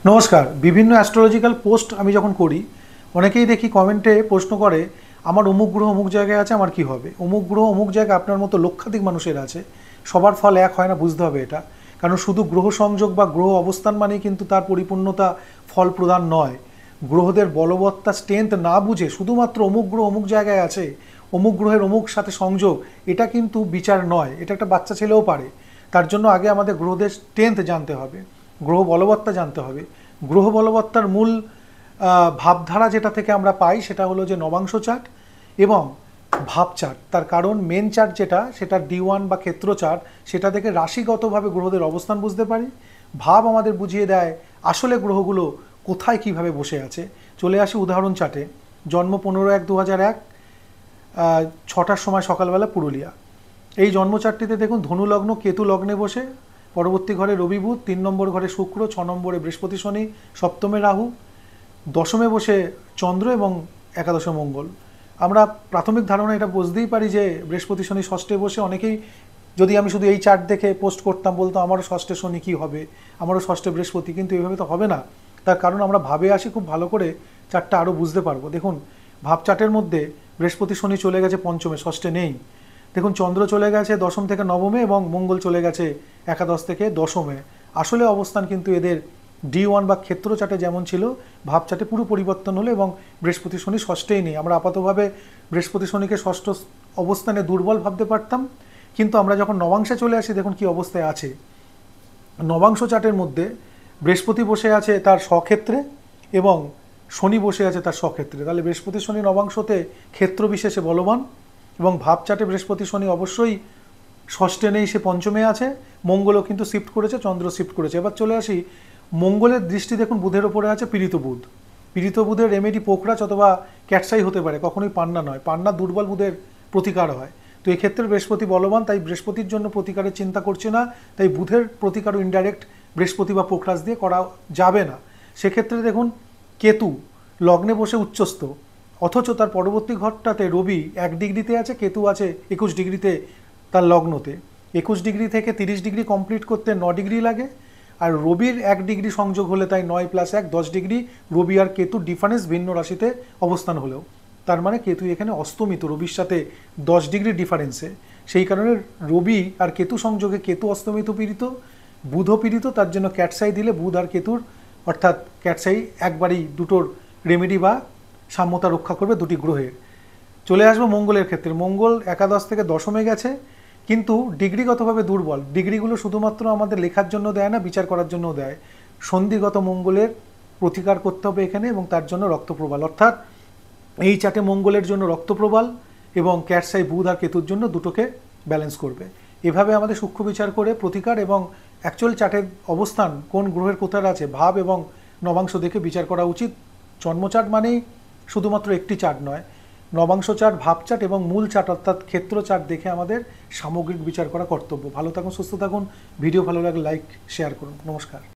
নমস্কার। বিভিন্ন astrological post আমি যখন করি, অনেকেই দেখি কমেন্টে প্রশ্ন করে, আমার অমুক গ্রহ অমুক জায়গায় আছে, আমার কি হবে? অমুক গ্রহ অমুক জায়গায় আপনার মতো লক্ষাধিক মানুষের আছে। সবার ফল এক হয় না, বুঝতে হবে এটা। কারণ শুধু গ্রহ সংযোগ বা গ্রহ অবস্থান মানেই কিন্তু তার পরিপূর্ণতা ফল প্রদান নয়। গ্রহদের বলবত্তা স্ট্রেংথ না বুঝে শুধুমাত্র অমুক গ্রহ অমুক জায়গায় আছে, অমুক গ্রহের অমুক সাথে সংযোগ, এটা কিন্তু বিচার নয়। এটা একটা বাচ্চা ছেলেও পারে। তার জন্য আগে আমাদের গ্রহদের স্ট্রেংথ জানতে হবে, গ্রহ বলবত্তা জানতে হবে। গ্রহ বলবত্তার মূল ভাবধারা যেটা থেকে আমরা পাই সেটা হলো যে নবাংশ চার্ট এবং ভাব চার্ট। তার কারণ মেন চার্ট যেটা, সেটা D1 বা ক্ষেত্র চার্ট, সেটা থেকে রাশিগতভাবে গ্রহদের অবস্থান বুঝতে পারি। ভাব আমাদের বুঝিয়ে দেয় আসলে গ্রহগুলো কোথায় কিভাবে বসে আছে। চলে আসি উদাহরণ চার্টে। জন্ম 15/1/2001, 6টার সময় সকালবেলা, পুরুলিয়া। এই জন্মচারটিতে দেখুন ধনু লগ্ন, কেতু লগ্নে বসে, পরবর্তী ঘরে রবি বুধ, 3 নম্বর ঘরে শুক্র, 6 নম্বরে বৃহস্পতি শনি, সপ্তমে রাহু, দশমে বসে চন্দ্র এবং একাদশে মঙ্গল। আমরা প্রাথমিক ধারণা এটা বুঝতেই পারি যে বৃহস্পতি শনি ষষ্ঠে বসে। অনেকেই, যদি আমি শুধু এই চার্ট দেখে পোস্ট করতাম, বলতো আমারও ষষ্ঠে শনি কী হবে, আমারও ষষ্ঠে বৃহস্পতি। কিন্তু এভাবে তো হবে না। তার কারণ আমরা ভাবে আসি, খুব ভালো করে চার্টটা আরও বুঝতে পারবো। দেখুন, ভাব চার্টের মধ্যে বৃহস্পতি শনি চলে গেছে পঞ্চমে, ষষ্ঠে নেই। দেখুন, চন্দ্র চলে গেছে দশম থেকে নবমে এবং মঙ্গল চলে গেছে একাদশ থেকে দশমে। আসলে অবস্থান কিন্তু এদের D1 বা ক্ষেত্র চার্টে যেমন ছিল, ভাব চার্টে পুরো পরিবর্তন হলো এবং বৃহস্পতি শনি ষষ্ঠেই নেই। আমরা আপাতভাবে বৃহস্পতি শনিকে ষষ্ঠ অবস্থানে দুর্বল ভাবতে পারতাম, কিন্তু আমরা যখন নবাংশে চলে আসি দেখুন কি অবস্থায় আছে। নবাংশ চার্টের মধ্যে বৃহস্পতি বসে আছে তার স্বক্ষেত্রে এবং শনি বসে আছে তার স্বক্ষেত্রে। তাহলে বৃহস্পতি শনি নবাংশতে ক্ষেত্র বিশেষে বলবান এবং ভাব চার্টে বৃহস্পতি শনি অবশ্যই ষষ্ঠে নেই, সে পঞ্চমে আছে। মঙ্গলও কিন্তু শিফট করেছে, চন্দ্র শিফট করেছে। এবার চলে আসি, মঙ্গলের দৃষ্টি দেখুন বুধের ওপরে আছে, পীড়িত বুধ। পীড়িত বুধের রেমেডি পোখরাজ অথবা ক্যাটসাই হতে পারে, কখনোই পান্না নয়। পান্না দুর্বল বুধের প্রতিকার হয়। তো এক্ষেত্রে বৃহস্পতি বলবান, তাই বৃহস্পতির জন্য প্রতিকারের চিন্তা করছে না। তাই বুধের প্রতিকারও ইনডাইরেক্ট বৃহস্পতি বা পোখরাজ দিয়ে করা যাবে না। সেক্ষেত্রে দেখুন, কেতু লগ্নে বসে উচ্চস্থ, অথচ তার পরবর্তী ঘরটাতে রবি 1 ডিগ্রিতে আছে, কেতু আছে 21 ডিগ্রিতে তার লগ্নতে। 21 ডিগ্রি থেকে 30 ডিগ্রি কমপ্লিট করতে 9 ডিগ্রি লাগে। আর রবির 1 ডিগ্রি সংযোগ হলে, তাই 9 + 1 10 ডিগ্রি। রবি আর কেতু ডিফারেন্স, ভিন্ন রাশিতে অবস্থান হলেও। তার মানে কেতু এখানে অস্তমিত, রবির সাথে 10 ডিগ্রি ডিফারেন্সে। সেই কারণে রবি আর কেতু সংযোগে কেতু অস্তমিত পীড়িত, বুধও পীড়িত। তার জন্য ক্যাটসাই দিলে বুধ আর কেতুর, অর্থাৎ ক্যাটসাই একবারই দুটোর রেমেডি বা সাম্যতা রক্ষা করবে দুটি গ্রহের। চলে আসবো মঙ্গলের ক্ষেত্রে। মঙ্গল একাদশ থেকে দশমে গেছে, কিন্তু ডিগ্রিগতভাবে দুর্বল। ডিগ্রিগুলো শুধুমাত্র আমাদের লেখার জন্য দেয় না, বিচার করার জন্যও দেয়। সন্ধিগত মঙ্গলের প্রতিকার করতে হবে এখানে, এবং তার জন্য রক্তপ্রবাল, অর্থাৎ এই চার্টে মঙ্গলের জন্য রক্তপ্রবাল এবং ক্যাটসাই বুধ আর কেতুর জন্য দুটোকে ব্যালেন্স করবে। এভাবে আমাদের সূক্ষ্ম বিচার করে প্রতিকার এবং অ্যাকচুয়াল চার্টের অবস্থান কোন গ্রহের কোথায় আছে, ভাব এবং নবাংশ দেখে বিচার করা উচিত। জন্মচার্ট মানেই শুধুমাত্র একটি চার্ট নয়, নবাংশ চার্ট, ভাব চার্ট এবং মূল চার্ট অর্থাৎ ক্ষেত্র চার্ট দেখে আমাদের সামগ্রিক বিচার করা কর্তব্য। ভালো থাকুন, সুস্থ থাকুন। ভিডিও ভালো লাগলে লাইক, শেয়ার করুন। নমস্কার।